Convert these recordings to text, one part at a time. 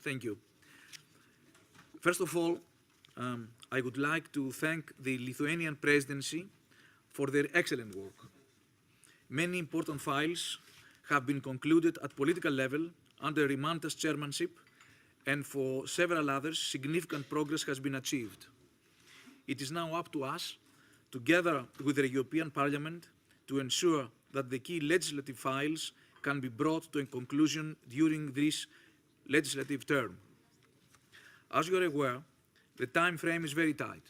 Thank you. First of all, I would like to thank the Lithuanian presidency for their excellent work. Many important files have been concluded at political level under Rimanta's chairmanship, and for several others, significant progress has been achieved. It is now up to us, together with the European Parliament, to ensure that the key legislative files can be brought to a conclusion during this legislative term. As you are aware, the time frame is very tight,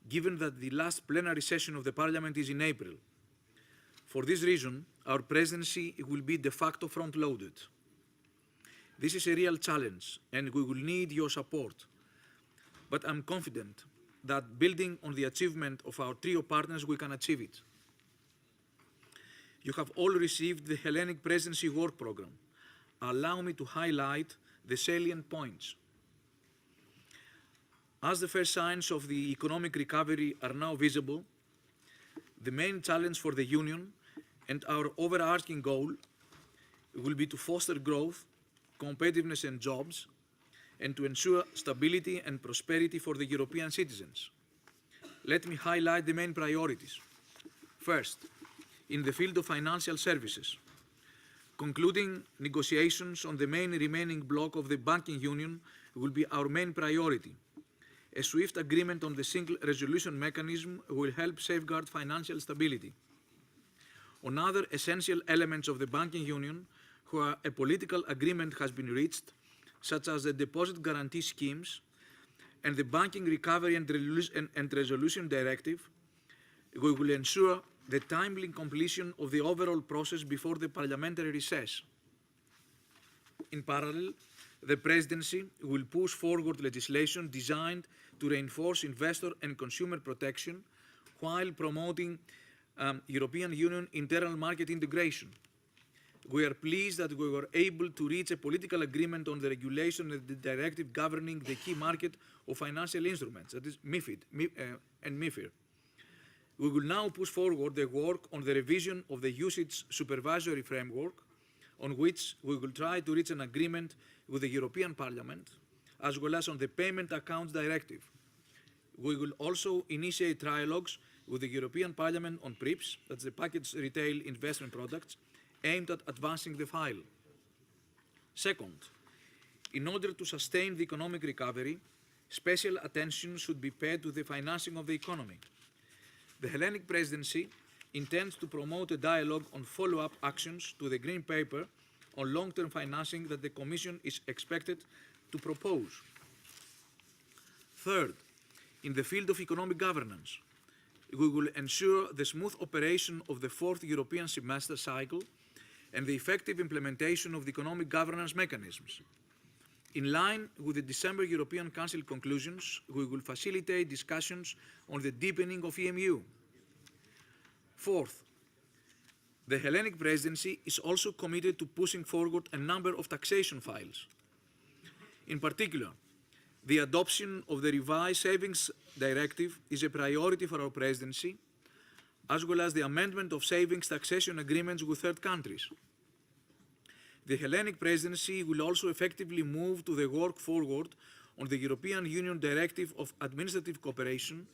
given that the last plenary session of the Parliament is in April. For this reason, our presidency will be de facto front-loaded. This is a real challenge, and we will need your support. But I'm confident that building on the achievement of our trio partners, we can achieve it. You have all received the Hellenic Presidency Work Programme. Allow me to highlight the salient points. As the first signs of the economic recovery are now visible, the main challenge for the Union and our overarching goal will be to foster growth, competitiveness and jobs, and to ensure stability and prosperity for the European citizens. Let me highlight the main priorities. First, in the field of financial services, concluding negotiations on the main remaining block of the banking union will be our main priority. A swift agreement on the single resolution mechanism will help safeguard financial stability. On other essential elements of the banking union, where a political agreement has been reached, such as the deposit guarantee schemes and the Banking Recovery and Resolution Directive, we will ensure the timely completion of the overall process before the parliamentary recess. In parallel, the Presidency will push forward legislation designed to reinforce investor and consumer protection while promoting European Union internal market integration. We are pleased that we were able to reach a political agreement on the regulation of the directive governing the key market of financial instruments, that is MiFID and MiFIR. We will now push forward the work on the revision of the usage supervisory framework, on which we will try to reach an agreement with the European Parliament, as well as on the Payment Accounts Directive. We will also initiate trialogues with the European Parliament on PRIPS, that's the packaged retail investment products, aimed at advancing the file. Second, in order to sustain the economic recovery, special attention should be paid to the financing of the economy. The Hellenic Presidency intends to promote a dialogue on follow-up actions to the Green Paper on long-term financing that the Commission is expected to propose. Third, in the field of economic governance, we will ensure the smooth operation of the fourth European semester cycle and the effective implementation of the economic governance mechanisms. In line with the December European Council conclusions, we will facilitate discussions on the deepening of EMU. Fourth, the Hellenic Presidency is also committed to pushing forward a number of taxation files. In particular, the adoption of the revised Savings Directive is a priority for our Presidency, as well as the amendment of savings taxation agreements with third countries. The Hellenic Presidency will also effectively move to the work forward on the European Union Directive of Administrative Cooperation,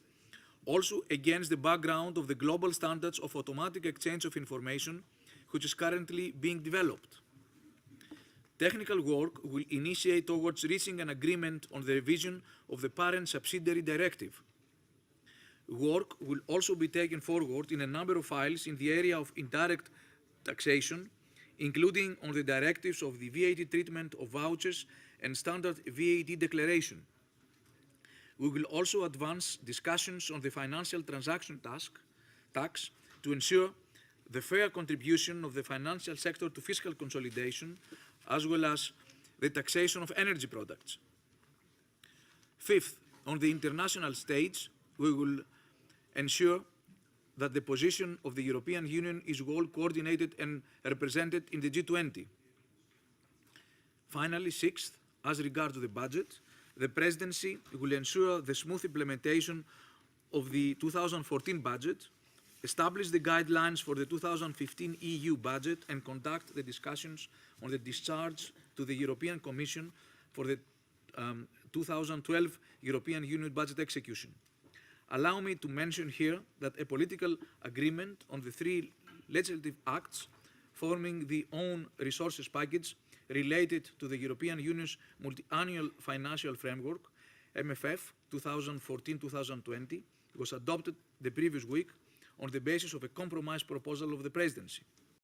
also against the background of the global standards of automatic exchange of information, which is currently being developed. Technical work will initiate towards reaching an agreement on the revision of the Parent Subsidiary Directive. Work will also be taken forward in a number of files in the area of indirect taxation, including on the directives of the VAT treatment of vouchers and standard VAT declaration. We will also advance discussions on the financial transaction tax to ensure the fair contribution of the financial sector to fiscal consolidation, as well as the taxation of energy products. Fifth, on the international stage, we will ensure that the position of the European Union is well coordinated and represented in the G20. Finally, sixth, as regards the budget, the Presidency will ensure the smooth implementation of the 2014 budget, establish the guidelines for the 2015 EU budget, and conduct the discussions on the discharge to the European Commission for the 2012 European Union budget execution. Allow me to mention here that a political agreement on the 3 legislative acts forming the own resources package related to the European Union's multi-annual financial framework, MFF 2014-2020, was adopted the previous week on the basis of a compromise proposal of the Presidency.